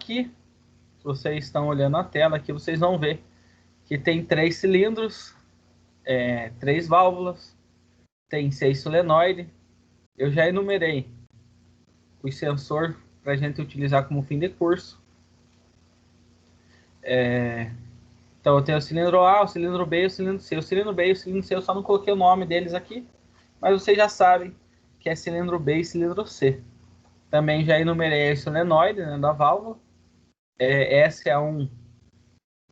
aqui, se vocês estão olhando a tela, aqui vocês vão ver que tem 3 cilindros, 3 válvulas, tem 6 solenoides. Eu já enumerei os sensores para a gente utilizar como fim de curso. Então eu tenho o cilindro A, o cilindro B e o cilindro C. O cilindro B e o cilindro C eu só não coloquei o nome deles aqui, mas vocês já sabem que é cilindro B e cilindro C. Também já enumerei a solenoide, né, da válvula. SA1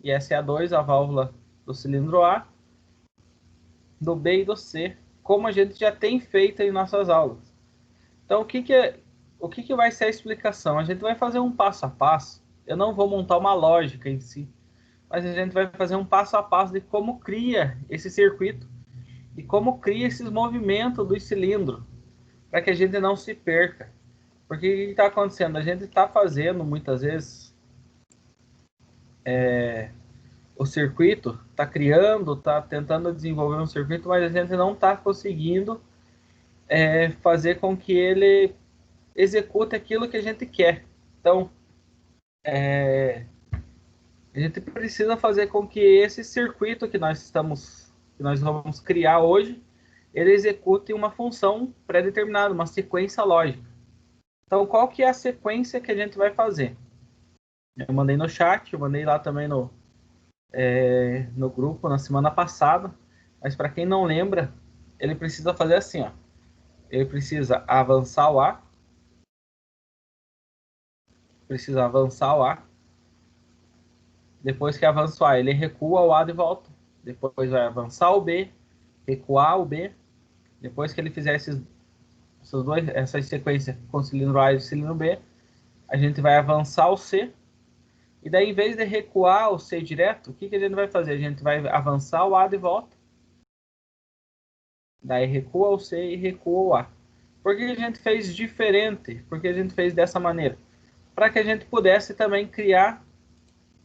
e SA2, a válvula do cilindro A, do B e do C, como a gente já tem feito em nossas aulas. Então, o que vai ser a explicação? A gente vai fazer um passo a passo. Eu não vou montar uma lógica em si, mas a gente vai fazer um passo a passo de como cria esse circuito e como cria esses movimentos do cilindro, para que a gente não se perca. Porque o que está acontecendo? A gente está fazendo, muitas vezes, o circuito, está criando, está tentando desenvolver um circuito, mas a gente não está conseguindo fazer com que ele execute aquilo que a gente quer. Então, a gente precisa fazer com que esse circuito que nós vamos criar hoje, ele execute uma função pré-determinada, uma sequência lógica. Então, qual que é a sequência que a gente vai fazer? Eu mandei no chat, eu mandei lá também no grupo na semana passada, mas para quem não lembra, ele precisa fazer assim, ó. Ele precisa avançar o A, depois que avança o A, ele recua o A de volta, depois vai avançar o B, recuar o B, depois que ele fizer essa sequência com o cilindro A e o cilindro B, a gente vai avançar o C, e daí em vez de recuar o C direto, o que a gente vai fazer? A gente vai avançar o A de volta, daí recua o C e recua o A. Por que a gente fez diferente? Por que a gente fez dessa maneira? Para que a gente pudesse também criar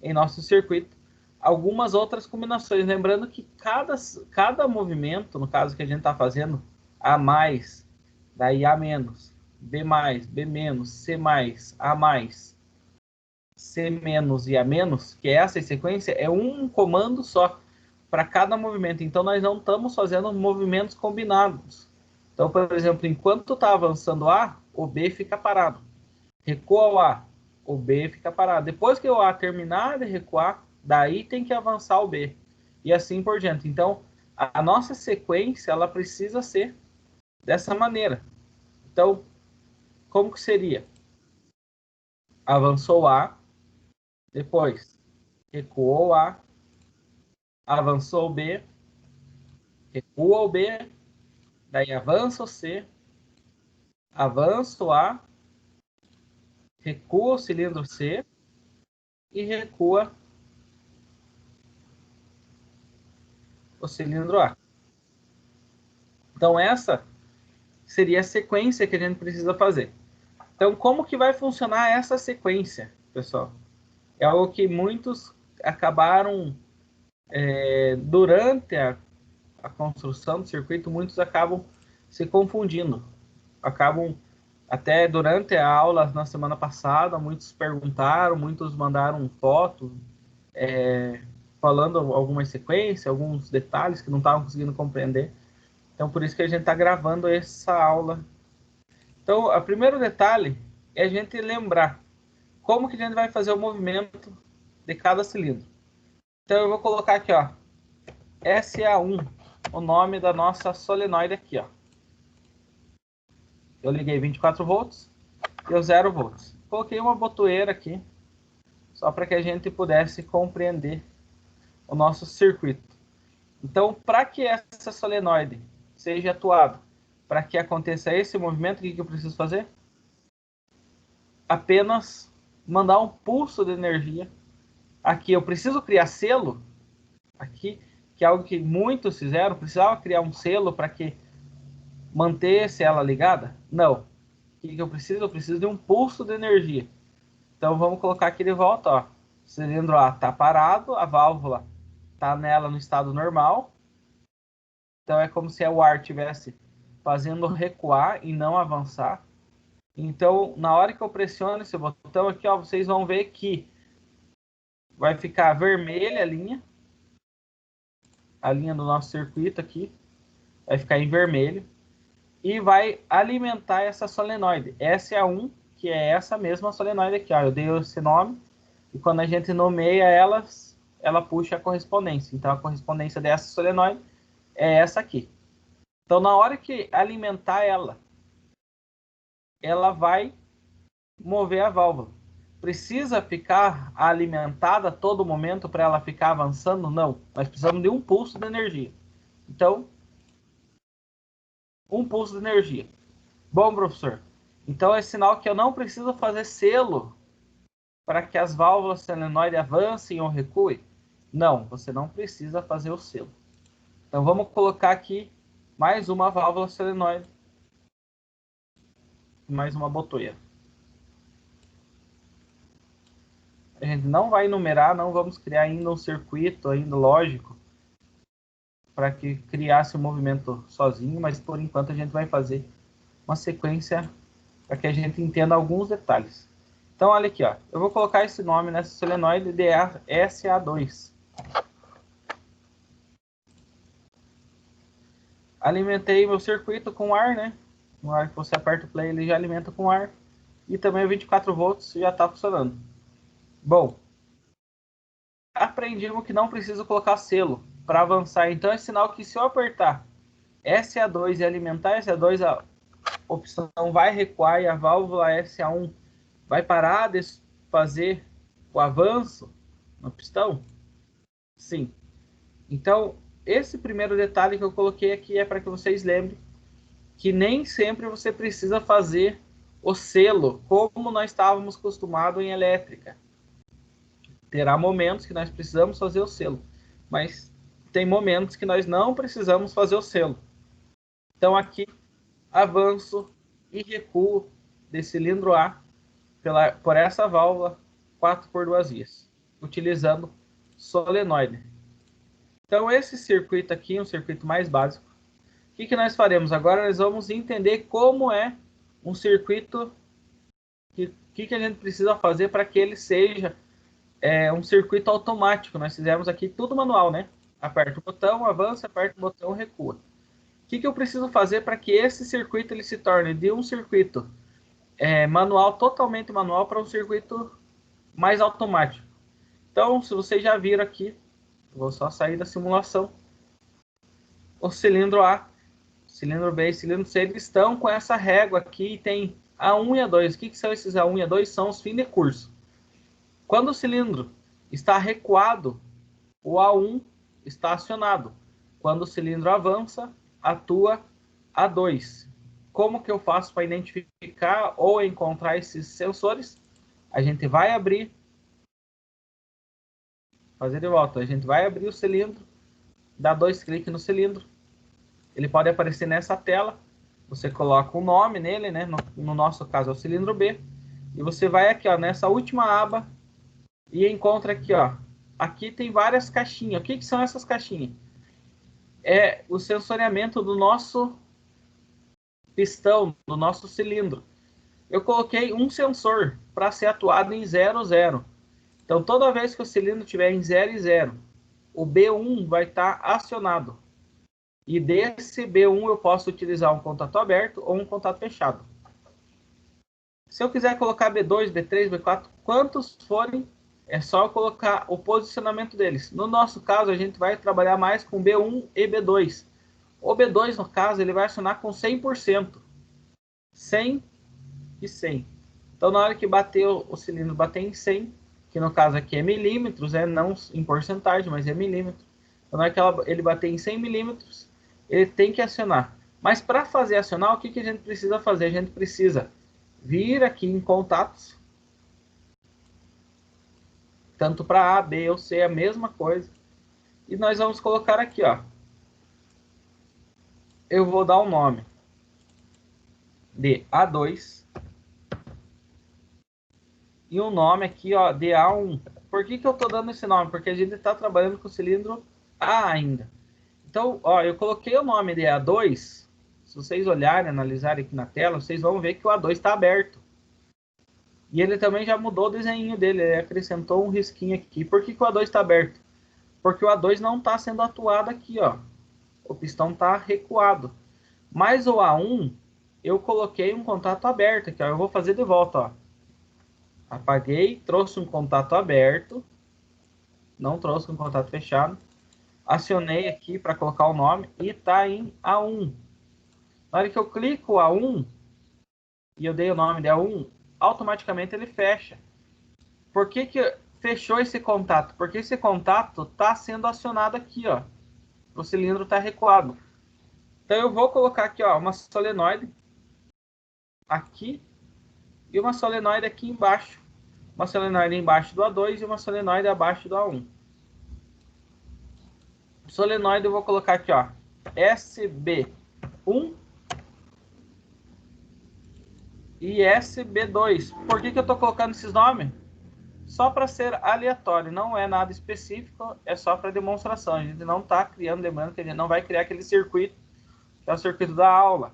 em nosso circuito algumas outras combinações. Lembrando que cada movimento, no caso que a gente está fazendo, A mais, daí A menos, B mais, B menos, C mais, A mais, C menos e A menos, que é essa sequência, é um comando só para cada movimento. Então, nós não estamos fazendo movimentos combinados. Então, por exemplo, enquanto está avançando A, o B fica parado. Recua o A, o B fica parado. Depois que o A terminar de recuar, daí tem que avançar o B. E assim por diante. Então, a nossa sequência, ela precisa ser dessa maneira. Então, como que seria? Avançou o A, depois recuou o A, avançou o B, recua o B, daí avança o C, avança o A, recua o cilindro C e recua o cilindro A. Então, essa seria a sequência que a gente precisa fazer. Então, como que vai funcionar essa sequência, pessoal? É algo que muitos acabaram, durante a construção do circuito, muitos acabam se confundindo. Acabam, até durante a aula na semana passada, muitos perguntaram, muitos mandaram fotos, falando algumas sequências, alguns detalhes que não estavam conseguindo compreender. Então, por isso que a gente está gravando essa aula. Então, o primeiro detalhe é a gente lembrar como que a gente vai fazer o movimento de cada cilindro. Então, eu vou colocar aqui, ó, SA1, o nome da nossa solenoide aqui, ó. Eu liguei 24 volts e o 0 volts. Coloquei uma botoeira aqui, só para que a gente pudesse compreender o nosso circuito. Então, para que essa solenoide seja atuada, para que aconteça esse movimento, o que eu preciso fazer? Apenas mandar um pulso de energia. Aqui eu preciso criar selo, aqui, que é algo que muitos fizeram, precisava criar um selo para que mantesse ela ligada? Não. O que eu preciso? Eu preciso de um pulso de energia. Então vamos colocar aqui de volta, ó. O cilindro A está parado, a válvula está nela no estado normal. Então é como se o ar estivesse fazendo recuar e não avançar. Então, na hora que eu pressiono esse botão aqui, ó, vocês vão ver que vai ficar vermelha a linha do nosso circuito aqui, vai ficar em vermelho, e vai alimentar essa solenoide, SA1, que é essa mesma solenoide aqui, ó. Eu dei esse nome, e quando a gente nomeia elas, ela puxa a correspondência. Então, a correspondência dessa solenoide é essa aqui. Então, na hora que alimentar ela, ela vai mover a válvula. Precisa ficar alimentada a todo momento para ela ficar avançando? Não. Nós precisamos de um pulso de energia. Então, um pulso de energia. Bom, professor, então é sinal que eu não preciso fazer selo para que as válvulas solenoide avancem ou recuem? Não, você não precisa fazer o selo. Então vamos colocar aqui mais uma válvula solenoide, mais uma botoia. A gente não vai numerar, não vamos criar ainda um circuito ainda lógico para que criasse o movimento sozinho, mas por enquanto a gente vai fazer uma sequência para que a gente entenda alguns detalhes. Então, olha aqui, ó. Eu vou colocar esse nome nessa solenoide de SA2. Alimentei meu circuito com ar, né? No ar que você aperta o play, ele já alimenta com ar. E também o 24 volts já está funcionando. Bom, aprendemos que não preciso colocar selo para avançar. Então, é sinal que se eu apertar SA2 e alimentar SA2, a opção vai recuar e a válvula SA1 vai parar de fazer o avanço no pistão? Sim. Então, esse primeiro detalhe que eu coloquei aqui é para que vocês lembrem que nem sempre você precisa fazer o selo, como nós estávamos acostumados em elétrica. Terá momentos que nós precisamos fazer o selo, mas tem momentos que nós não precisamos fazer o selo. Então, aqui, avanço e recuo de cilindro A por essa válvula 4 por 2 vias, utilizando solenoide. Então, esse circuito aqui é um circuito mais básico. O que nós faremos? Agora nós vamos entender como é um circuito, que a gente precisa fazer para que ele seja um circuito automático. Nós fizemos aqui tudo manual, né? Aperta o botão, avança, aperta o botão, recua. O que eu preciso fazer para que esse circuito ele se torne de um circuito manual, totalmente manual, para um circuito mais automático? Então, se vocês já viram aqui, vou só sair da simulação, o cilindro A, cilindro B e cilindro C, eles estão com essa régua aqui e tem A1 e A2. O que são esses A1 e A2? São os fins de curso. Quando o cilindro está recuado, o A1 está acionado. Quando o cilindro avança, atua A2. Como que eu faço para identificar ou encontrar esses sensores? A gente vai abrir, fazer de volta, a gente vai abrir o cilindro, dá 2 cliques no cilindro, ele pode aparecer nessa tela, você coloca um nome nele, né? No nosso caso é o cilindro B, e você vai aqui, ó, nessa última aba e encontra aqui, ó, aqui tem várias caixinhas. O que são essas caixinhas? É o sensoriamento do nosso pistão, do nosso cilindro. Eu coloquei um sensor para ser atuado em 0, 0. Então, toda vez que o cilindro estiver em 0 e 0, o B1 vai estar acionado. E desse B1 eu posso utilizar um contato aberto ou um contato fechado. Se eu quiser colocar B2, B3, B4, quantos forem, é só eu colocar o posicionamento deles. No nosso caso, a gente vai trabalhar mais com B1 e B2. O B2, no caso, ele vai acionar com 100%. 100 e 100. Então, na hora que bater o cilindro bater em 100, que no caso aqui é milímetros, não em porcentagem, mas é milímetro. Então, na hora que ele bater em 100 milímetros, ele tem que acionar. Mas para fazer acionar, o que a gente precisa fazer? A gente precisa vir aqui em contatos, tanto para A, B ou C, a mesma coisa. E nós vamos colocar aqui, ó. Eu vou dar um nome de A2 e um nome aqui, ó, de A1. Por que eu estou dando esse nome? Porque a gente está trabalhando com o cilindro A ainda. Então, ó, eu coloquei o nome de A2. Se vocês olharem, analisarem aqui na tela, vocês vão ver que o A2 está aberto. E ele também já mudou o desenho dele, ele acrescentou um risquinho aqui. Por que o A2 está aberto? Porque o A2 não está sendo atuado aqui, ó. O pistão está recuado. Mas o A1, eu coloquei um contato aberto aqui, ó. Eu vou fazer de volta, ó. Apaguei, trouxe um contato aberto. Não trouxe um contato fechado. Acionei aqui para colocar o nome e está em A1. Na hora que eu clico A1 e eu dei o nome de A1, automaticamente ele fecha. Por que fechou esse contato? Porque esse contato está sendo acionado aqui, ó. O cilindro está recuado. Então eu vou colocar aqui, ó, uma solenoide aqui e uma solenoide aqui embaixo. Uma solenoide embaixo do A2 e uma solenoide abaixo do A1. Solenoide eu vou colocar aqui, ó, SB1 e SB2. Por que eu estou colocando esses nomes? Só para ser aleatório, não é nada específico, é só para demonstração. A gente não está criando demanda, que a gente não vai criar aquele circuito, que é o circuito da aula.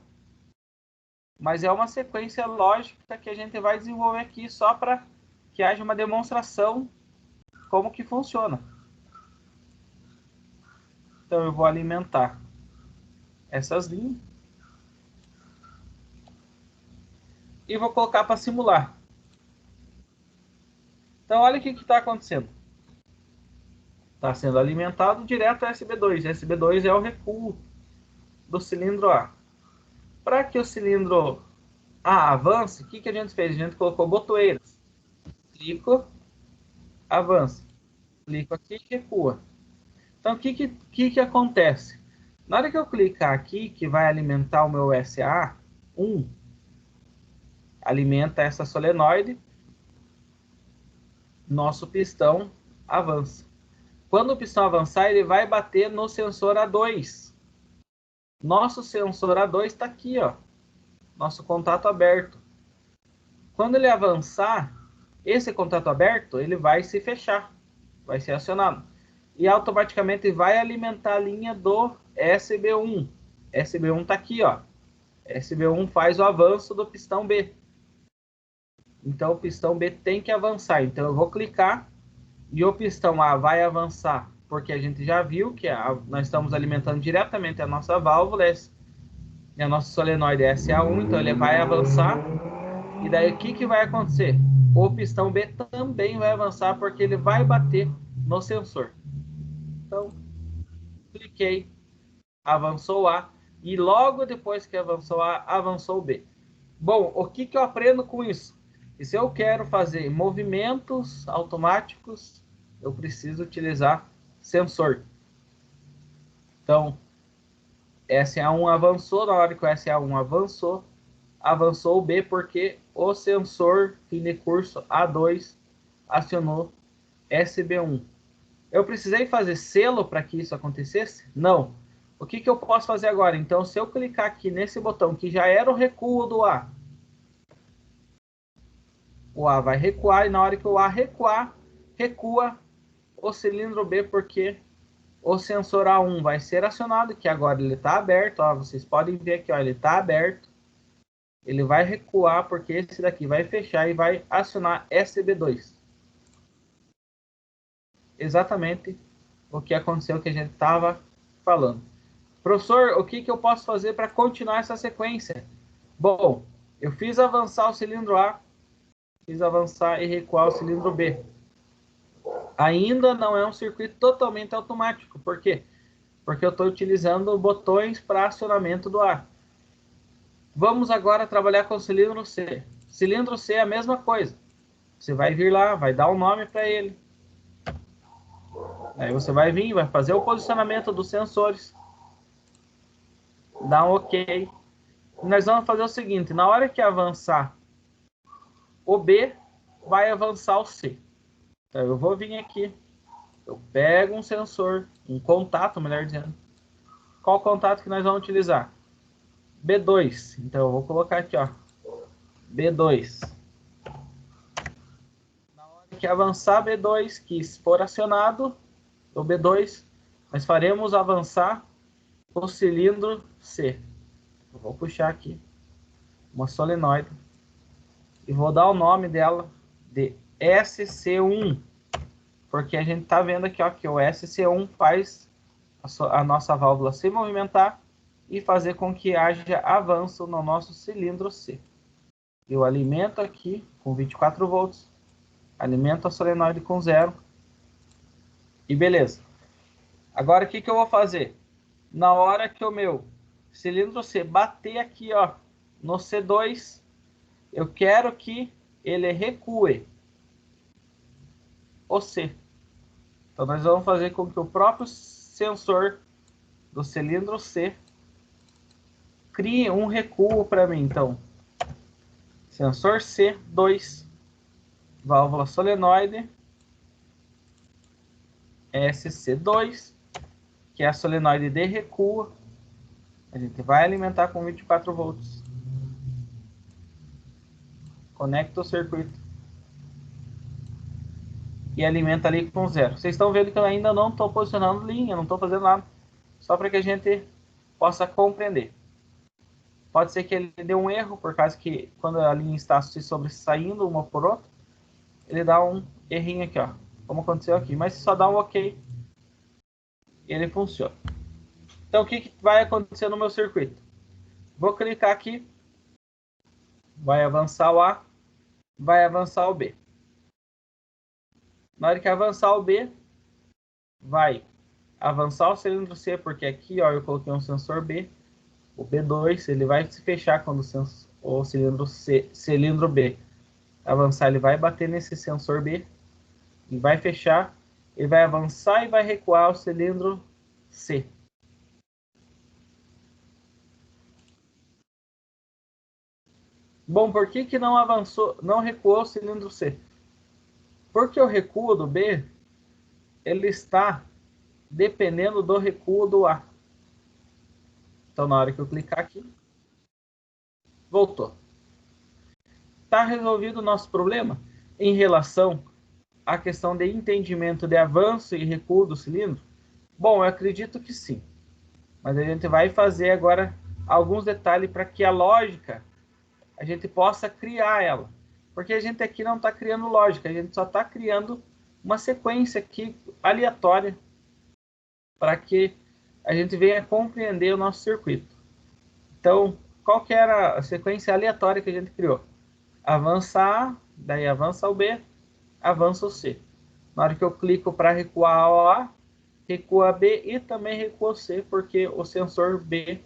Mas é uma sequência lógica que a gente vai desenvolver aqui só para que haja uma demonstração como que funciona. Então eu vou alimentar essas linhas e vou colocar para simular. Então olha o que está acontecendo. Está sendo alimentado direto a SB2. SB2 é o recuo do cilindro A. Para que o cilindro A avance, o que a gente fez? A gente colocou botoeiras. Clico, avança. Clico aqui e recua. Então, o que acontece? Na hora que eu clicar aqui, que vai alimentar o meu SA1, alimenta essa solenoide, nosso pistão avança. Quando o pistão avançar, ele vai bater no sensor A2. Nosso sensor A2 está aqui, ó. Nosso contato aberto. Quando ele avançar, esse contato aberto, ele vai se fechar. Vai ser acionado. E automaticamente vai alimentar a linha do SB1. SB1 está aqui, ó. SB1 faz o avanço do pistão B. Então o pistão B tem que avançar. Então eu vou clicar e o pistão A vai avançar, porque a gente já viu que nós estamos alimentando diretamente a nossa válvula e a nossa solenoide é SA1, então ele vai avançar. E daí o que vai acontecer? O pistão B também vai avançar, porque ele vai bater no sensor. Então, cliquei, avançou A, e logo depois que avançou A, avançou B. Bom, o que eu aprendo com isso? Que se eu quero fazer movimentos automáticos, eu preciso utilizar sensor. Então, SA1 avançou, na hora que o SA1 avançou o B, porque o sensor fim de curso A2 acionou SB1. Eu precisei fazer selo para que isso acontecesse? Não. O que eu posso fazer agora? Então, se eu clicar aqui nesse botão, que já era o recuo do A, o A vai recuar, e na hora que o A recuar, recua o cilindro B, porque o sensor A1 vai ser acionado, que agora ele está aberto, ó, vocês podem ver aqui, ó, ele está aberto. Ele vai recuar, porque esse daqui vai fechar e vai acionar SB2. Exatamente o que aconteceu, que a gente estava falando. Professor, o que eu posso fazer para continuar essa sequência? Bom, eu fiz avançar o cilindro A, fiz avançar e recuar o cilindro B. Ainda não é um circuito totalmente automático. Por quê? Porque eu estou utilizando botões para acionamento do A. Vamos agora trabalhar com o cilindro C. Cilindro C é a mesma coisa. Você vai vir lá, vai dar um nome para ele. Aí você vai vir, vai fazer o posicionamento dos sensores. Dá um OK. E nós vamos fazer o seguinte, na hora que avançar o B, vai avançar o C. Então eu vou vir aqui, eu pego um sensor, um contato, melhor dizendo. Qual contato que nós vamos utilizar? B2. Então eu vou colocar aqui, ó, B2. Na hora que avançar B2, que for acionado o B2, nós faremos avançar o cilindro C. Eu vou puxar aqui uma solenoide e vou dar o nome dela de SC1, porque a gente está vendo aqui, ó, que o SC1 faz a nossa válvula se movimentar e fazer com que haja avanço no nosso cilindro C. Eu alimento aqui com 24 volts, alimento a solenoide com 0 e beleza. Agora o que eu vou fazer? Na hora que o meu cilindro C bater aqui, ó, no C2, eu quero que ele recue o C. Então nós vamos fazer com que o próprio sensor do cilindro C crie um recuo para mim. Então, sensor C2, válvula solenoide SC2, que é a solenoide de recuo. A gente vai alimentar com 24 volts. Conecta o circuito e alimenta ali com 0. Vocês estão vendo que eu ainda não estou posicionando linha, não estou fazendo nada, só para que a gente possa compreender. Pode ser que ele dê um erro, por causa que quando a linha está se sobressaindo uma por outra, ele dá um errinho aqui, ó, como aconteceu aqui. Mas se só dá um OK, ele funciona. Então o que vai acontecer no meu circuito? Vou clicar aqui, vai avançar o A, vai avançar o B. Na hora que avançar o B, vai avançar o cilindro C, porque aqui, ó, eu coloquei um sensor B. O B2, ele vai se fechar quando o cilindro C, cilindro B avançar, ele vai bater nesse sensor B e vai fechar. Ele vai avançar e vai recuar o cilindro C. Bom, por que não avançou, não recuou o cilindro C? Porque o recuo do B, ele está dependendo do recuo do A. Então, na hora que eu clicar aqui, voltou. Está resolvido o nosso problema em relação à questão de entendimento de avanço e recuo do cilindro? Bom, eu acredito que sim. Mas a gente vai fazer agora alguns detalhes para que a lógica, a gente possa criar ela. Porque a gente aqui não está criando lógica, a gente só está criando uma sequência aqui aleatória para que a gente venha compreender o nosso circuito. Então, qual que era a sequência aleatória que a gente criou? Avança A, daí avança o B, avança o C. Na hora que eu clico para recuar o A, recua B e também recua o C, porque o sensor B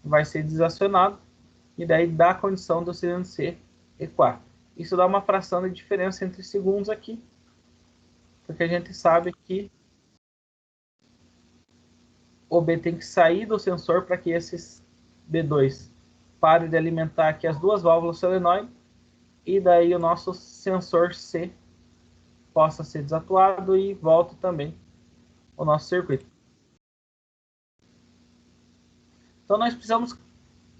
vai ser desacionado e daí dá a condição do cilindro C recuar. Isso dá uma fração de diferença entre segundos aqui, porque a gente sabe que o B tem que sair do sensor para que esse B2 pare de alimentar aqui as duas válvulas solenoide e daí o nosso sensor C possa ser desatuado e volte também o nosso circuito. Então nós precisamos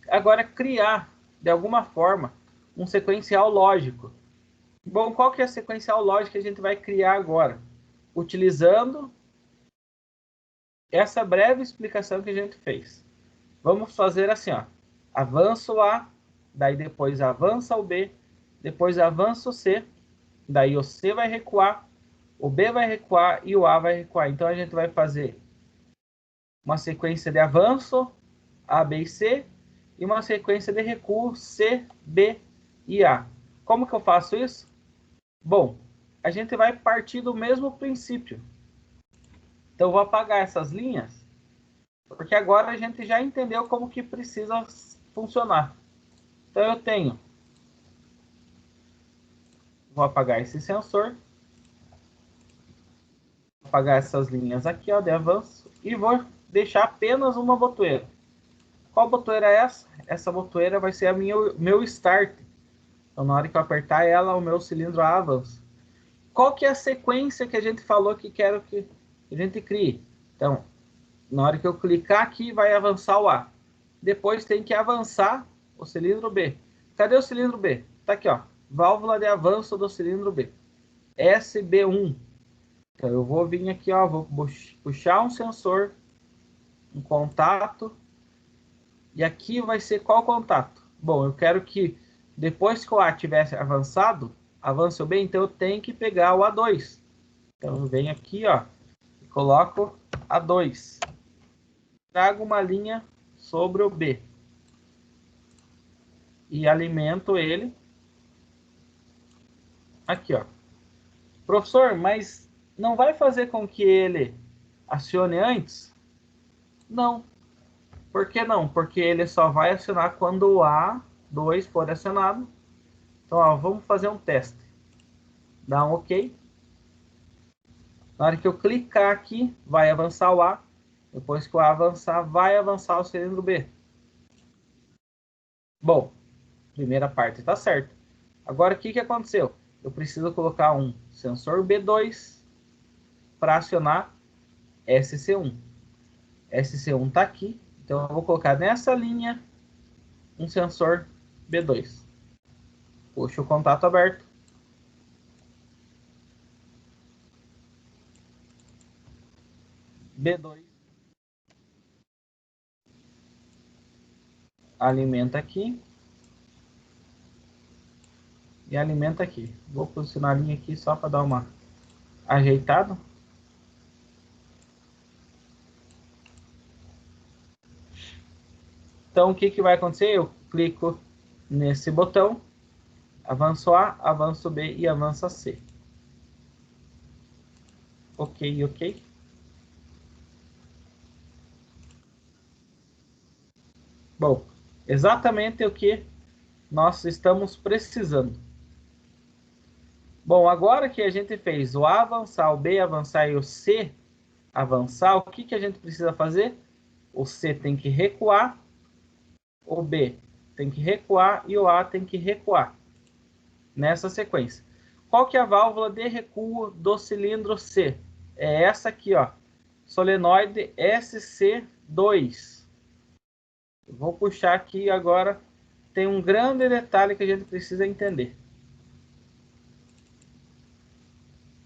agora criar, de alguma forma, um sequencial lógico. Bom, qual que é a sequencial lógica que a gente vai criar agora? Utilizando essa breve explicação que a gente fez. Vamos fazer assim, ó. Avança o A, daí depois avança o B, depois avança o C, daí o C vai recuar, o B vai recuar e o A vai recuar. Então a gente vai fazer uma sequência de avanço, A, B e C, e uma sequência de recuo, C, B e A. Como que eu faço isso? Bom, a gente vai partir do mesmo princípio. Então eu vou apagar essas linhas, porque agora a gente já entendeu como que precisa funcionar. Então eu tenho, vou apagar esse sensor, apagar essas linhas aqui, ó, de avanço, e vou deixar apenas uma botoeira. Qual botoeira é essa? Essa botoeira vai ser a meu start. Então na hora que eu apertar ela, o meu cilindro avança. Qual que é a sequência que a gente falou que quero que a gente crie? Então, na hora que eu clicar aqui, vai avançar o A. Depois tem que avançar o cilindro B. Cadê o cilindro B? Tá aqui, ó. Válvula de avanço do cilindro B. SB1. Então, eu vou vir aqui, ó. Vou puxar um sensor, um contato. E aqui vai ser qual contato? Bom, eu quero que depois que o A tivesse avançado, avance o B, então eu tenho que pegar o A2. Então eu venho aqui, ó, e coloco A2. Trago uma linha sobre o B. E alimento ele aqui, ó. Professor, mas não vai fazer com que ele acione antes? Não. Por que não? Porque ele só vai acionar quando o A2 for acionado. Então, ó, vamos fazer um teste. Dá um OK. Na hora que eu clicar aqui, vai avançar o A. Depois que o A avançar, vai avançar o cilindro B. Bom, primeira parte está certo. Agora, o que aconteceu? Eu preciso colocar um sensor B2 para acionar SC1. SC1 está aqui, então eu vou colocar nessa linha um sensor B2. Puxo o contato aberto. B2 alimenta aqui e alimenta aqui. Vou posicionar a linha aqui só para dar uma ajeitada. Então, o que vai acontecer? Eu clico nesse botão, avanço A, avanço B e avanço C. OK, OK. Bom, exatamente o que nós estamos precisando. Bom, agora que a gente fez o A avançar, o B avançar e o C avançar, o que a gente precisa fazer? O C tem que recuar, o B tem que recuar e o A tem que recuar. Nessa sequência. Qual que é a válvula de recuo do cilindro C? É essa aqui, ó. Solenoide SC2. Eu vou puxar aqui agora. Tem um grande detalhe que a gente precisa entender.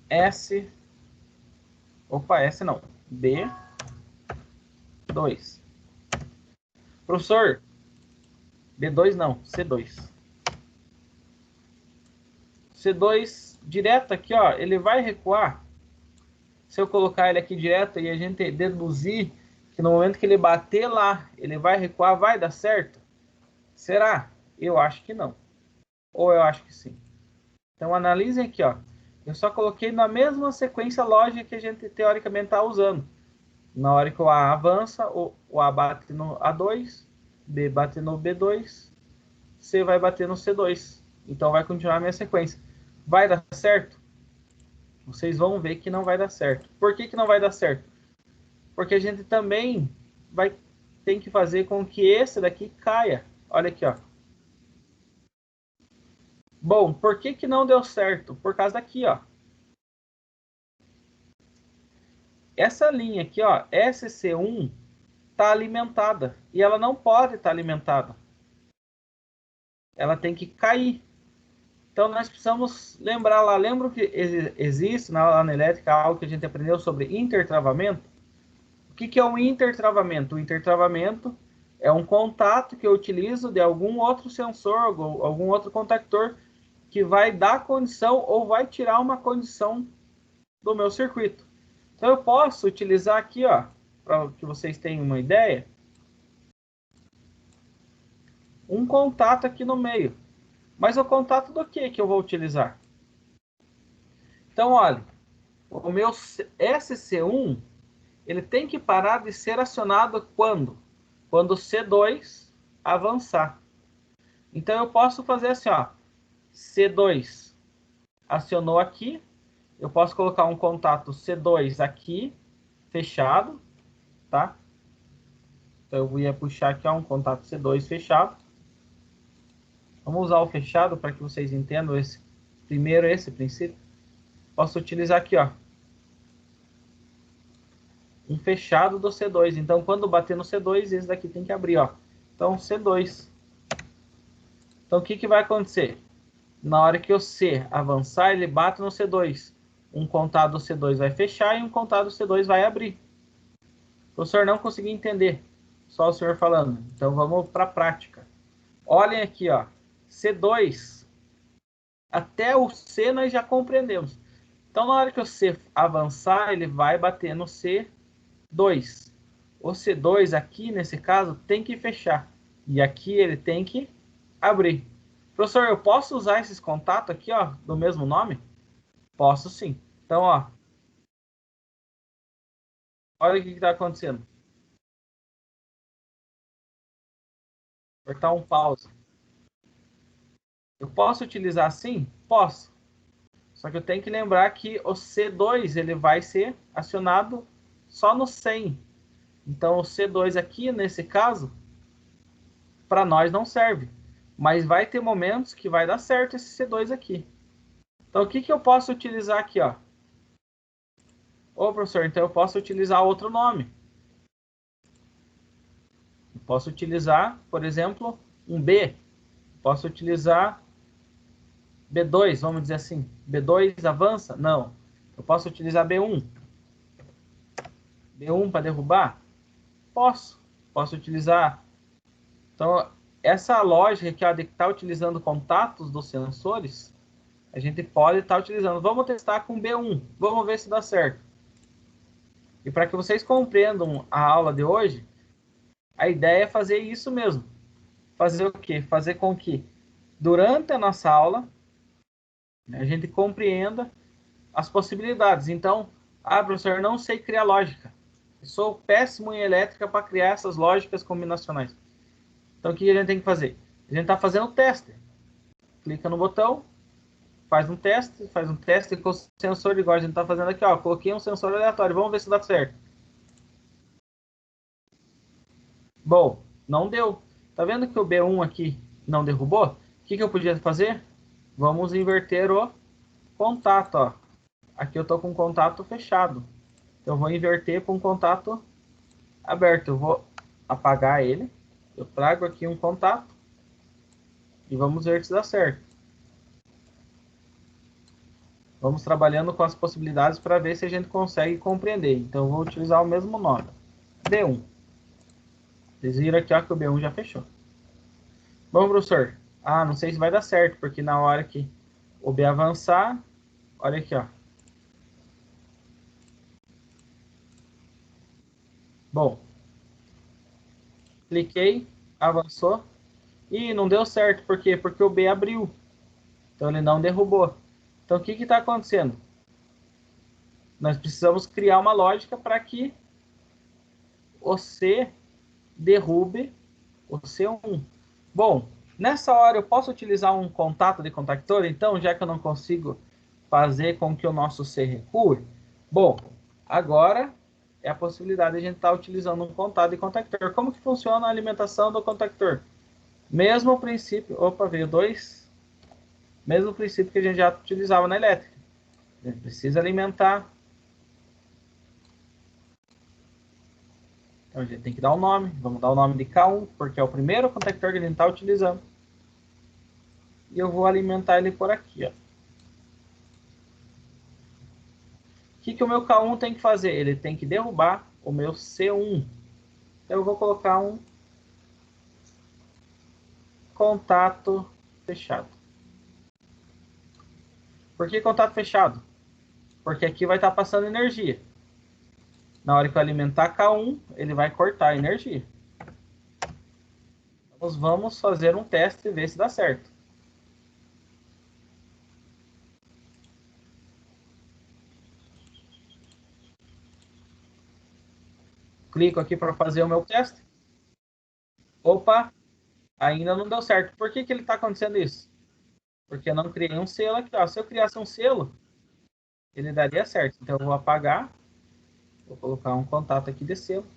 S. Opa, S não. B2. Professor, B2 não, C2. C2 direto aqui, ó, ele vai recuar. Se eu colocar ele aqui direto e a gente deduzir que no momento que ele bater lá, ele vai recuar, vai dar certo? Será? Eu acho que não. Ou eu acho que sim. Então analisem aqui, ó. Eu só coloquei na mesma sequência lógica que a gente teoricamente está usando. Na hora que o A avança, o A bate no A2, B bate no B2, C vai bater no C2. Então vai continuar a minha sequência. Vai dar certo? Vocês vão ver que não vai dar certo. Por que não vai dar certo? Porque a gente também tem que fazer com que esse daqui caia. Olha aqui, ó. Bom, por que não deu certo? Por causa daqui, ó. Essa linha aqui, ó, SC1, está alimentada. E ela não pode estar alimentada. Ela tem que cair. Então, nós precisamos lembrar lá. Lembra que existe na elétrica algo que a gente aprendeu sobre intertravamento? O que é um intertravamento? O intertravamento é um contato que eu utilizo de algum outro sensor, algum outro contactor, que vai dar condição ou vai tirar uma condição do meu circuito. Então eu posso utilizar aqui, ó, para que vocês tenham uma ideia, um contato aqui no meio. Mas o contato do que eu vou utilizar? Então, olha, o meu SC1, ele tem que parar de ser acionado quando? Quando o C2 avançar. Então eu posso fazer assim, ó, C2 acionou aqui, eu posso colocar um contato C2 aqui, fechado, tá? Então eu ia puxar aqui, ó, um contato C2 fechado. Vamos usar o fechado para que vocês entendam primeiro esse princípio. Posso utilizar aqui, ó, um fechado do C2. Então quando bater no C2, esse daqui tem que abrir, ó. Então C2. Então o que vai acontecer? Na hora que o C avançar, ele bate no C2. Um contado do C2 vai fechar e um contado do C2 vai abrir. Professor, não consegui entender. só o senhor falando. Então vamos para a prática. Olhem aqui, ó. C2. Até o C nós já compreendemos. Então, na hora que o C avançar, ele vai bater no C2. O C2 aqui, nesse caso, tem que fechar. E aqui ele tem que abrir. Professor, eu posso usar esses contatos aqui, ó, do mesmo nome? Posso sim. Então, ó. Olha o que está acontecendo. Vou apertar um pause. Eu posso utilizar assim? Posso. Só que eu tenho que lembrar que o C2 ele vai ser acionado só no 100. Então, o C2 aqui, nesse caso, para nós não serve. Mas vai ter momentos que vai dar certo esse C2 aqui. Então, o que eu posso utilizar aqui, ó? Ô, professor, então eu posso utilizar outro nome. Eu posso utilizar, por exemplo, um B. Posso utilizar B2, vamos dizer assim. B2 avança? Não. Eu posso utilizar B1. B1 para derrubar? Posso. Posso utilizar. Então, essa lógica aqui, ó, de estar utilizando contatos dos sensores, a gente pode estar utilizando. Vamos testar com B1. Vamos ver se dá certo. E para que vocês compreendam a aula de hoje, a ideia é fazer isso mesmo. Fazer o quê? Fazer com que, durante a nossa aula, a gente compreenda as possibilidades. Então, professor, não sei criar lógica. Eu sou péssimo em elétrica para criar essas lógicas combinacionais. Então, o que a gente tem que fazer? A gente está fazendo o teste. Clica no botão, faz um teste com o sensor igual a gente está fazendo aqui. Ó, coloquei um sensor aleatório, vamos ver se dá certo. Bom, não deu. Tá vendo que o B1 aqui não derrubou? O que eu podia fazer? Vamos inverter o contato. Ó. Aqui eu estou com o contato fechado. Eu vou inverter para um contato aberto. Eu vou apagar ele. Eu trago aqui um contato. E vamos ver se dá certo. Vamos trabalhando com as possibilidades para ver se a gente consegue compreender. Então, eu vou utilizar o mesmo nome. B1. Vocês viram aqui ó, que o B1 já fechou. Bom, professor. Não sei se vai dar certo, porque na hora que o B avançar, olha aqui, ó. Bom, cliquei, avançou e não deu certo. Por quê? Porque o B abriu. Então, ele não derrubou. Então, o que está acontecendo? Nós precisamos criar uma lógica para que o C derrube o C1. Bom, nessa hora eu posso utilizar um contato de contactor, então, já que eu não consigo fazer com que o nosso C recue? Bom, agora é a possibilidade de a gente estar utilizando um contato de contactor. Como que funciona a alimentação do contactor? Mesmo princípio, opa, veio dois. Mesmo princípio que a gente já utilizava na elétrica. A gente precisa alimentar. Então a gente tem que dar um nome. Vamos dar o nome de K1, porque é o primeiro contactor que a gente está utilizando. E eu vou alimentar ele por aqui, ó. O que o meu K1 tem que fazer? Ele tem que derrubar o meu C1. Então eu vou colocar um contato fechado. Por que contato fechado? Porque aqui vai estar passando energia. Na hora que eu alimentar K1, ele vai cortar a energia. Nós vamos fazer um teste e ver se dá certo. Clico aqui para fazer o meu teste. Opa, ainda não deu certo. Por que ele está acontecendo isso? Porque eu não criei um selo aqui. Ó. Se eu criasse um selo, ele daria certo. Então eu vou apagar. Vou colocar um contato aqui de selo.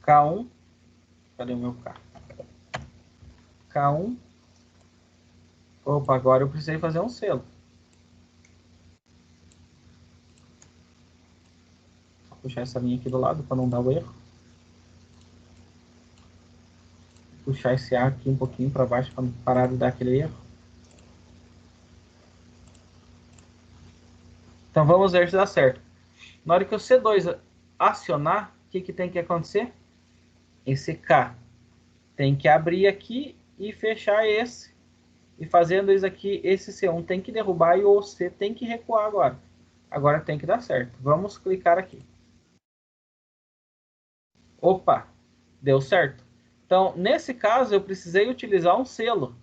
K1. Cadê o meu K? K1. Opa, agora eu precisei fazer um selo. Vou puxar essa linha aqui do lado para não dar o erro. Puxar esse ar aqui um pouquinho para baixo para parar de dar aquele erro. Então vamos ver se dá certo. Na hora que o C2 acionar, o que tem que acontecer? Esse K tem que abrir aqui e fechar esse. E fazendo isso aqui, esse C1 tem que derrubar e o C tem que recuar agora. Agora tem que dar certo. Vamos clicar aqui. Opa, deu certo. Então, nesse caso, eu precisei utilizar um selo.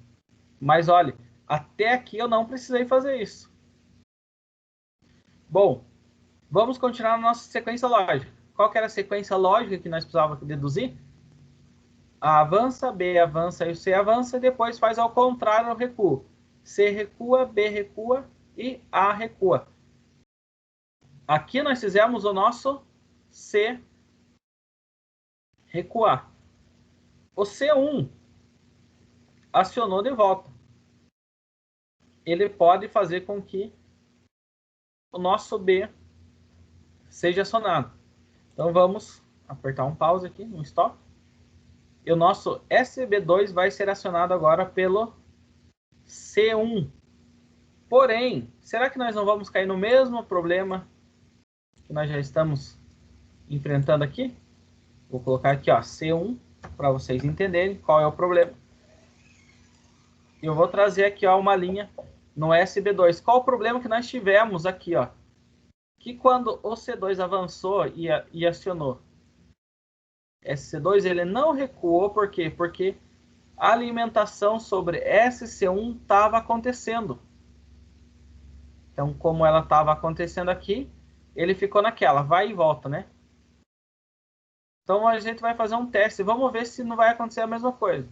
Mas, olha, até aqui eu não precisei fazer isso. Bom, vamos continuar na nossa sequência lógica. Qual que era a sequência lógica que nós precisávamos deduzir? A avança, B avança e o C avança, e depois faz ao contrário o recuo. C recua, B recua e A recua. Aqui nós fizemos o nosso C recuar. O C1 acionou de volta. Ele pode fazer com que o nosso B seja acionado. Então vamos apertar um pause aqui, um stop. E o nosso SB2 vai ser acionado agora pelo C1. Porém, será que nós não vamos cair no mesmo problema que nós já estamos enfrentando aqui? Vou colocar aqui, ó, C1, para vocês entenderem qual é o problema. E eu vou trazer aqui, ó, uma linha no SB2. Qual o problema que nós tivemos aqui, ó? Que quando o C2 avançou e acionou esse C2, ele não recuou, por quê? Porque a alimentação sobre SC1 estava acontecendo. Então, como ela estava acontecendo aqui, ele ficou naquela, vai e volta, né? Então, a gente vai fazer um teste. Vamos ver se não vai acontecer a mesma coisa.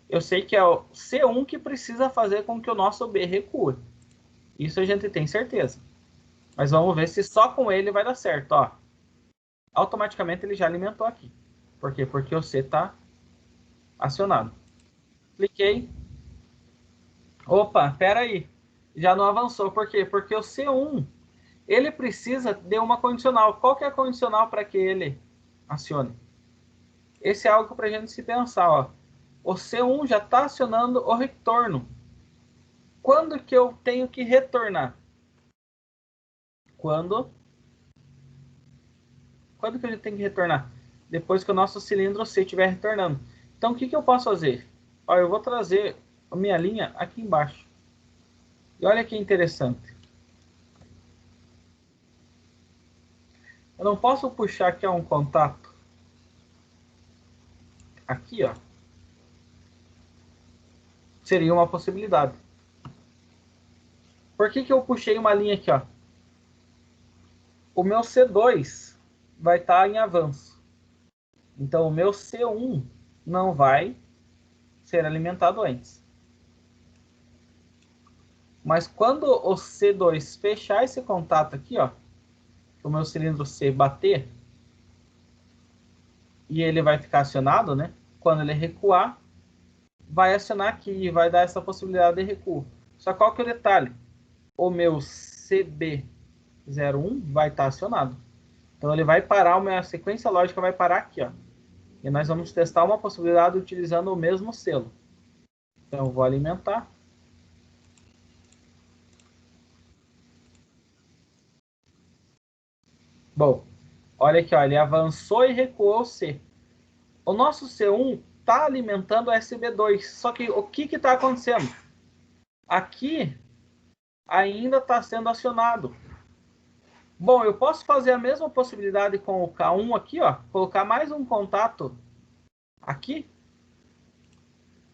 Eu sei que é o C1 que precisa fazer com que o nosso B recue. Isso a gente tem certeza. Mas vamos ver se só com ele vai dar certo. Ó, automaticamente ele já alimentou aqui. Por quê? Porque o C está acionado. Cliquei. Opa, espera aí. Já não avançou. Por quê? Porque o C1 ele precisa de uma condicional. Qual que é a condicional para que ele acione? Esse é algo para a gente se pensar. Ó. O C1 já está acionando o retorno. Quando que eu tenho que retornar? Quando que a gente tem que retornar? Depois que o nosso cilindro C estiver retornando. Então, o que eu posso fazer? Ó, eu vou trazer a minha linha aqui embaixo. E olha que interessante. Eu não posso puxar aqui um contato. Aqui, ó. Seria uma possibilidade. Por que eu puxei uma linha aqui, ó? O meu C2 vai estar em avanço. Então, o meu C1 não vai ser alimentado antes. Mas quando o C2 fechar esse contato aqui, ó, o meu cilindro C bater, e ele vai ficar acionado, né? Quando ele recuar, vai acionar aqui e vai dar essa possibilidade de recuo. Só qual que é o detalhe? O meu CB01 vai estar acionado. Então ele vai parar, a minha sequência lógica vai parar aqui, ó. E nós vamos testar uma possibilidade utilizando o mesmo selo. Então eu vou alimentar. Bom, olha aqui, ó, ele avançou e recuou o C. O nosso C1 está alimentando o SB2. Só que o que está acontecendo? Aqui ainda está sendo acionado. Bom, eu posso fazer a mesma possibilidade com o K1 aqui, ó. Colocar mais um contato aqui.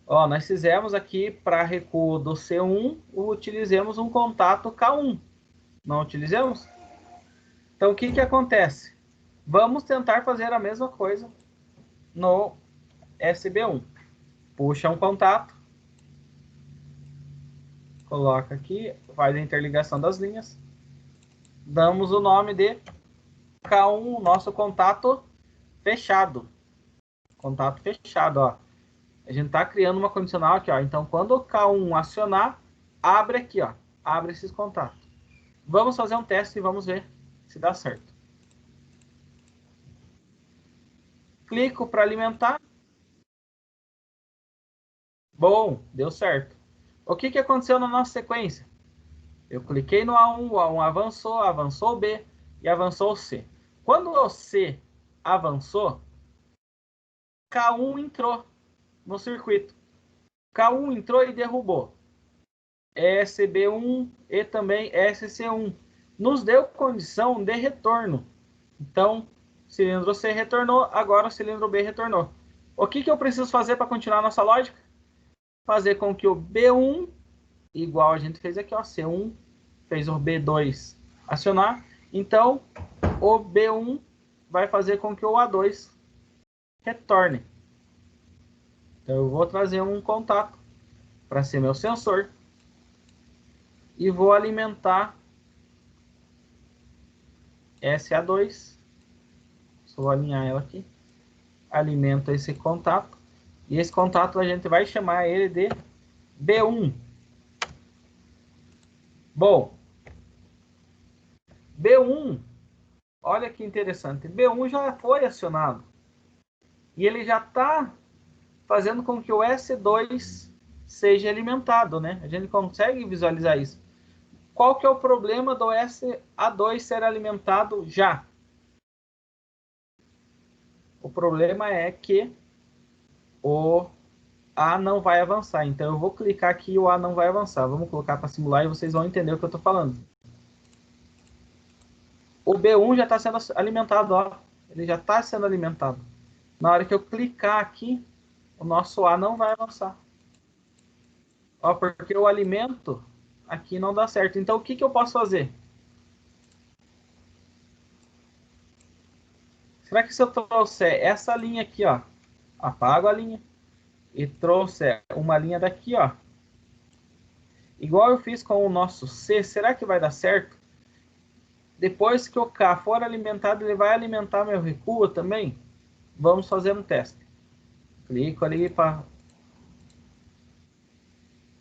Ó, nós fizemos aqui para recuo do C1, utilizemos um contato K1. Não utilizamos? Então, o que acontece? Vamos tentar fazer a mesma coisa no SB1. Puxa um contato. Coloca aqui, faz a interligação das linhas. Damos o nome de K1, nosso contato fechado. Contato fechado, ó. A gente está criando uma condicional aqui, ó. Então, quando o K1 acionar, abre aqui, ó. Abre esses contatos. Vamos fazer um teste e vamos ver se dá certo. Clico para alimentar. Bom, deu certo. O que aconteceu na nossa sequência? Eu cliquei no A1, o A1 avançou, avançou o B e avançou o C. Quando o C avançou, K1 entrou no circuito. K1 entrou e derrubou ESB1 e também ESC1. Nos deu condição de retorno. Então, cilindro C retornou, agora o cilindro B retornou. O que eu preciso fazer para continuar a nossa lógica? Fazer com que o B1, igual a gente fez aqui, ó, C1 fez o B2 acionar. Então, o B1 vai fazer com que o A2 retorne. Então, eu vou trazer um contato para ser meu sensor e vou alimentar SA2. Só vou alinhar ela aqui. Alimento esse contato. E esse contato a gente vai chamar ele de B1. Bom, B1, olha que interessante. B1 já foi acionado. E ele já está fazendo com que o S2 seja alimentado, né? A gente consegue visualizar isso. Qual que é o problema do SA2 ser alimentado já? O problema é que o A não vai avançar. Então, eu vou clicar aqui e o A não vai avançar. Vamos colocar para simular e vocês vão entender o que eu estou falando. O B1 já está sendo alimentado, ó. Ele já está sendo alimentado. Na hora que eu clicar aqui, o nosso A não vai avançar. Ó, porque o alimento aqui não dá certo. Então, o que eu posso fazer? Será que se eu trouxer essa linha aqui, ó, apago a linha e trouxer uma linha daqui, ó, igual eu fiz com o nosso C, será que vai dar certo? Depois que o K for alimentado, ele vai alimentar meu recuo também? Vamos fazer um teste. Clico ali para...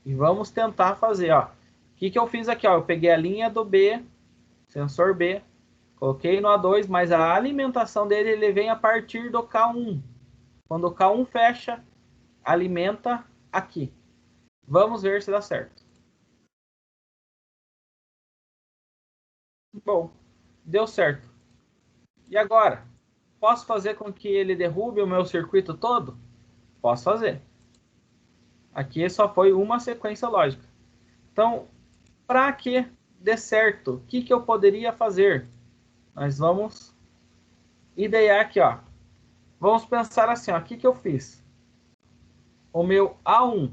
E vamos tentar fazer, ó. O que eu fiz aqui, ó? Eu peguei a linha do B, sensor B, coloquei no A2, mas a alimentação dele ele vem a partir do K1. Quando o K1 fecha, alimenta aqui. Vamos ver se dá certo. Bom, deu certo. E agora? Posso fazer com que ele derrube o meu circuito todo? Posso fazer. Aqui só foi uma sequência lógica. Então, para que dê certo, o que eu poderia fazer? Nós vamos idear aqui, ó. Vamos pensar assim, ó. O que eu fiz? O meu A1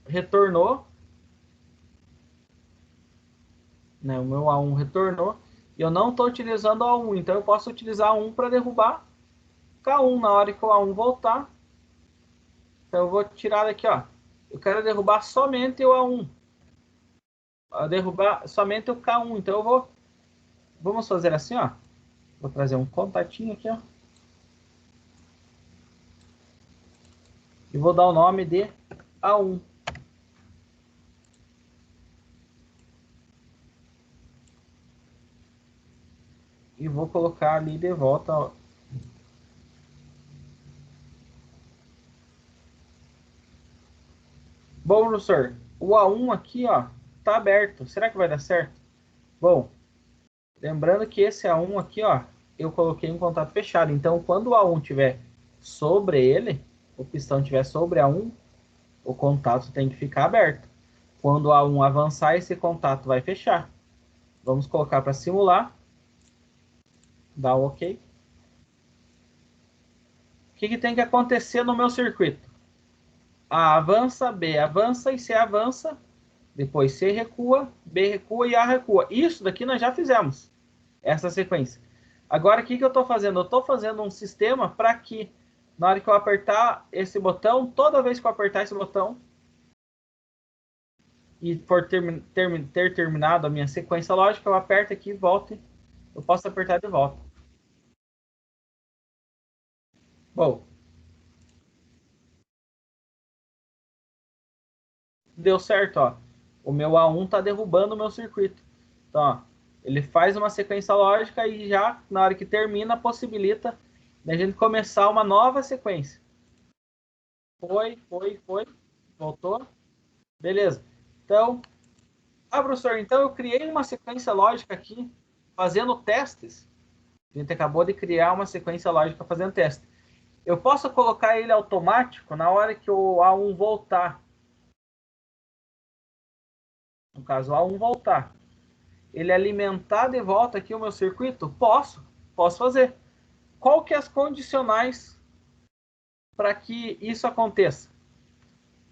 retornou, né? O meu A1 retornou. E eu não estou utilizando o A1, então eu posso utilizar A1 para derrubar K1 na hora que o A1 voltar. Então eu vou tirar daqui, ó. Eu quero derrubar somente o A1. Derrubar somente o K1. Então eu vou... Vamos fazer assim, ó. Vou trazer um contatinho aqui, ó. E vou dar o nome de A1. E vou colocar ali de volta, ó. Bom, professor, o A1 aqui, ó, tá aberto. Será que vai dar certo? Bom, lembrando que esse A1 aqui, ó, eu coloquei em contato fechado. Então, quando o A1 tiver sobre ele, o pistão tiver sobre A1, o contato tem que ficar aberto. Quando o A1 avançar, esse contato vai fechar. Vamos colocar para simular. Dá o OK. O que tem que acontecer no meu circuito? A avança, B avança e C avança. Depois C recua, B recua e A recua. Isso daqui nós já fizemos, essa sequência. Agora, o que eu estou fazendo? Eu estou fazendo um sistema para que, na hora que eu apertar esse botão, toda vez que eu apertar esse botão, e por ter terminado a minha sequência lógica, eu aperto aqui e volto. Eu posso apertar de volta. Bom, deu certo, ó. O meu A1 está derrubando o meu circuito. Então, ó, ele faz uma sequência lógica e já, na hora que termina, possibilita a gente começar uma nova sequência. Foi. Voltou. Beleza. Então, professor, então eu criei uma sequência lógica aqui, fazendo testes. A gente acabou de criar uma sequência lógica fazendo teste. Eu posso colocar ele automático na hora que o A1 voltar. No caso, o A1 voltar. Ele alimentar de volta aqui o meu circuito? Posso fazer. Qual que é as condicionais para que isso aconteça?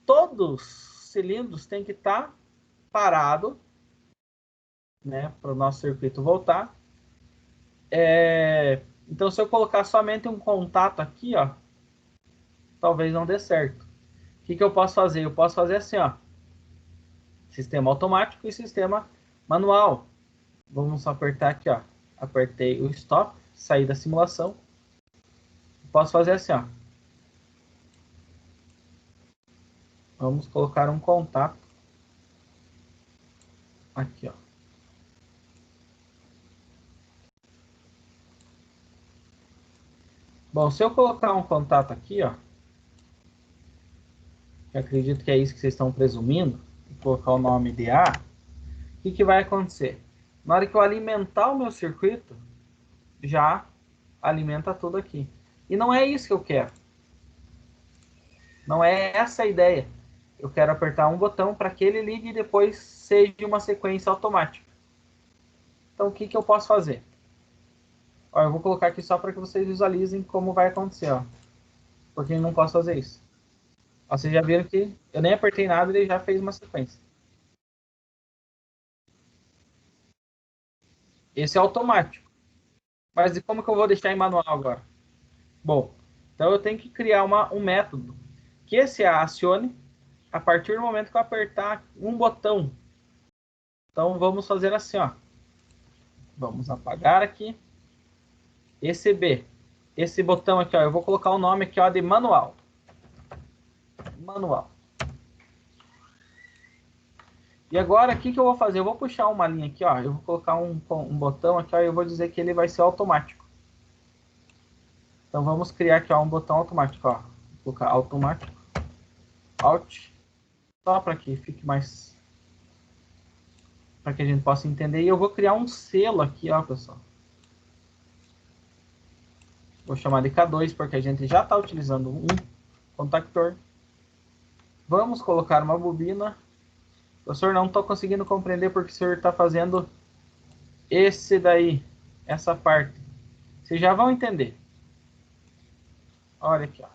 Todos os cilindros têm que estar parados, né, para o nosso circuito voltar. Então, se eu colocar somente um contato aqui, ó, talvez não dê certo. O que eu posso fazer? Eu posso fazer assim, ó, sistema automático e sistema manual. Vamos apertar aqui, ó. Apertei o stop, saí da simulação. Posso fazer assim, ó. Vamos colocar um contato aqui, ó. Bom, se eu colocar um contato aqui, ó, que acredito que é isso que vocês estão presumindo, e colocar o nome de A, o que vai acontecer? Na hora que eu alimentar o meu circuito, já alimenta tudo aqui. E não é isso que eu quero. Não é essa a ideia. Eu quero apertar um botão para que ele ligue e depois seja uma sequência automática. Então, o que eu posso fazer? Ó, eu vou colocar aqui só para que vocês visualizem como vai acontecer. Ó. Porque eu não posso fazer isso. Ó, vocês já viram que eu nem apertei nada e ele já fez uma sequência. Esse é automático. Mas e como que eu vou deixar em manual agora? Bom, então eu tenho que criar um método que esse acione a partir do momento que eu apertar um botão. Então vamos fazer assim, ó. Vamos apagar aqui. Esse B. Esse botão aqui, ó, eu vou colocar o nome aqui, ó, de manual. Manual. E agora, o que eu vou fazer? Eu vou puxar uma linha aqui, ó. Eu vou colocar um botão aqui, ó, e eu vou dizer que ele vai ser automático. Então, vamos criar aqui, ó, um botão automático, ó. Vou colocar automático. Alt. Só para que fique mais... para que a gente possa entender. E eu vou criar um selo aqui, ó, pessoal. Vou chamar de K2, porque a gente já está utilizando um contactor. Vamos colocar uma bobina. Professor, não estou conseguindo compreender porque o senhor está fazendo esse daí, essa parte. Vocês já vão entender. Olha aqui, ó.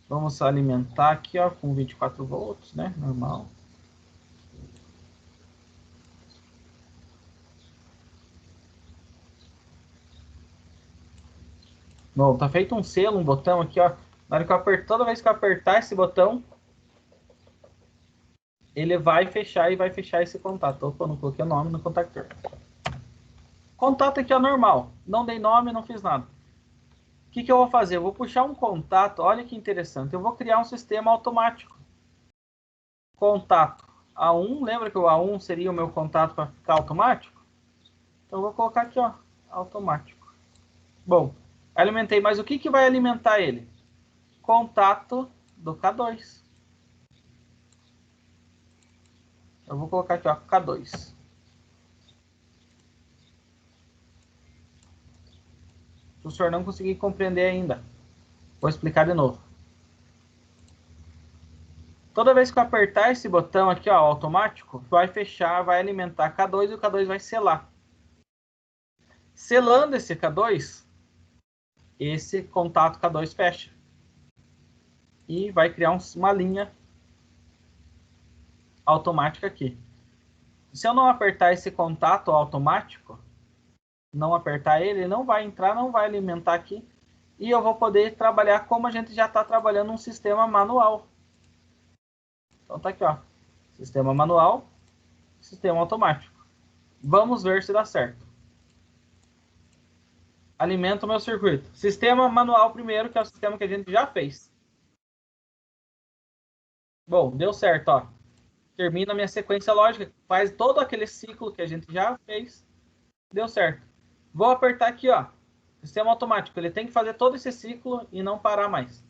Vamos alimentar aqui, ó, com 24 volts, né? Normal. Bom, tá feito um selo, um botão aqui, ó. Na hora que eu aperto, toda vez que eu apertar esse botão, ele vai fechar e vai fechar esse contato. Opa, não coloquei o nome no contactor. Contato aqui é normal. Não dei nome, não fiz nada. O que eu vou fazer? Eu vou puxar um contato. Olha que interessante. Eu vou criar um sistema automático. Contato A1. Lembra que o A1 seria o meu contato para ficar automático? Então eu vou colocar aqui, ó, automático. Bom, alimentei. Mas o que vai alimentar ele? Contato do K2. Eu vou colocar aqui, ó, K2. Se o senhor não conseguir compreender ainda, vou explicar de novo. Toda vez que eu apertar esse botão aqui, ó, automático, vai fechar, vai alimentar K2 e o K2 vai selar. Selando esse K2, esse contato K2 fecha. E vai criar uma linha automática aqui. Se eu não apertar esse contato automático, não apertar ele não vai entrar, não vai alimentar aqui. E eu vou poder trabalhar como a gente já está trabalhando um sistema manual. Então tá aqui, ó. Sistema manual, sistema automático. Vamos ver se dá certo. Alimenta o meu circuito. Sistema manual primeiro, que é o sistema que a gente já fez. Bom, deu certo, ó. Termina a minha sequência lógica, faz todo aquele ciclo que a gente já fez. Deu certo. Vou apertar aqui, ó. Sistema automático. Ele tem que fazer todo esse ciclo e não parar mais.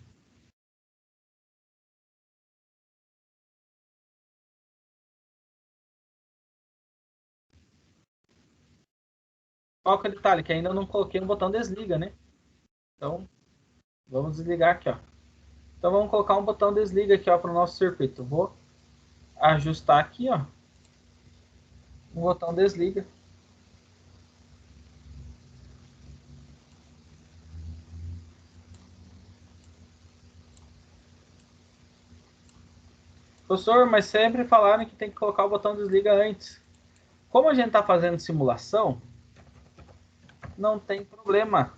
qual que é o detalhe? Que ainda não coloquei um botão desliga, né? Então, vamos desligar aqui, ó. Então, vamos colocar um botão desliga aqui, ó, para o nosso circuito. Vou ajustar aqui, ó. Um botão desliga. Professor, mas sempre falaram que tem que colocar o botão desliga antes. Como a gente está fazendo simulação, não tem problema.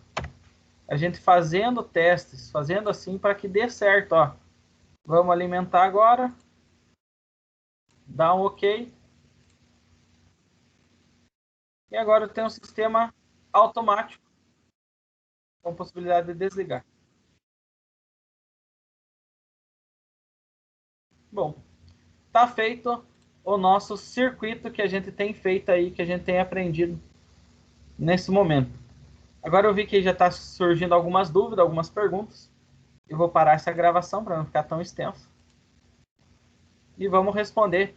A gente fazendo testes, fazendo assim para que dê certo, ó. Vamos alimentar agora. Dá um OK. E agora tem um sistema automático com possibilidade de desligar. Bom, tá feito o nosso circuito que a gente tem feito aí, que a gente tem aprendido nesse momento. Agora eu vi que já está surgindo algumas dúvidas, algumas perguntas. Eu vou parar essa gravação para não ficar tão extenso. E vamos responder